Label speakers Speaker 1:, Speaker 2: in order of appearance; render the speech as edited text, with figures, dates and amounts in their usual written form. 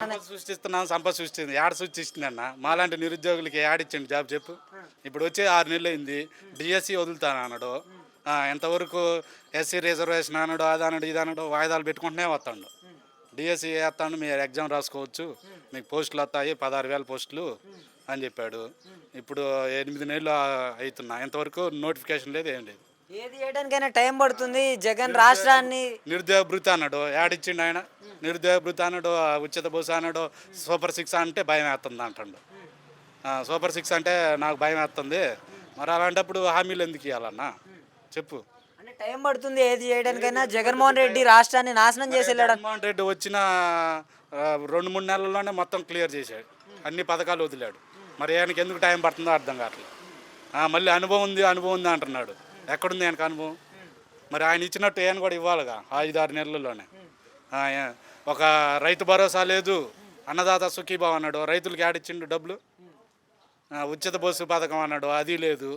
Speaker 1: సంపద సృష్టిస్తున్నాం, సంపద సృష్టింది. యాడ సృష్టిస్తుంది అన్న? మాలాంటి నిరుద్యోగులకి యాడిచ్చిండు జాబ్ చెప్పు? ఇప్పుడు వచ్చి 6 నెలలు అయింది. డిఎస్సి వదులుతాను అన్నాడు. ఎంతవరకు ఎస్సీ రిజర్వేషన్ అన్నాడు, అది అన్నాడు, ఇది అన్నాడు, వాయిదాలు పెట్టుకుంటూనే వస్తాడు. డిఎస్సి వేస్తాను, మీరు ఎగ్జామ్ రాసుకోవచ్చు, మీకు పోస్టులు వస్తాయి, 16,000 పోస్టులు అని చెప్పాడు. ఇప్పుడు 8 నెలలు అవుతున్నా, ఇంతవరకు నోటిఫికేషన్ లేదు, ఏం లేదు.
Speaker 2: ఏది చేయడానికైనా టైం పడుతుంది. జగన్ రాష్ట్రాన్ని
Speaker 1: నిరుద్యోగ భృతి అన్నాడు, యాడిచ్చిండు ఆయన? నిరుద్యోగ భృతి అన్నాడు, ఉచిత బస్సు అన్నాడు, సూపర్ 6 అంటే భయం వేస్తుంది అంటాడు. సూపర్ 6 అంటే నాకు భయం వేస్తుంది. మరి అలాంటప్పుడు హామీలు ఎందుకు ఇవ్వాలన్నా చెప్పు?
Speaker 2: అంటే టైం పడుతుంది ఏది చేయడానికైనా. జగన్మోహన్ రెడ్డి రాష్ట్రాన్ని నాశనం చేసి వెళ్ళాడు.
Speaker 1: జగన్మోహన్ రెడ్డి వచ్చిన 2-3 నెలల్లోనే మొత్తం క్లియర్ చేశాడు, అన్ని పథకాలు వదిలాడు. మరి ఆయనకి ఎందుకు టైం పడుతుందో అర్థం కావట్లేదు. మళ్ళీ అనుభవం ఉంది అంటున్నాడు. ఎక్కడుంది ఆయనకు అనుభవం? మరి ఆయన ఇచ్చినట్టు ఆయన కూడా ఇవ్వాలిగా 5-6 నెలల్లోనే. ఒక రైతు భరోసా లేదు, అన్నదాత సుఖీభావ అన్నాడు, రైతులకు యాడిచ్చిండు డబ్బులు? ఉచిత బస్సు పథకం అన్నాడు, అది లేదు.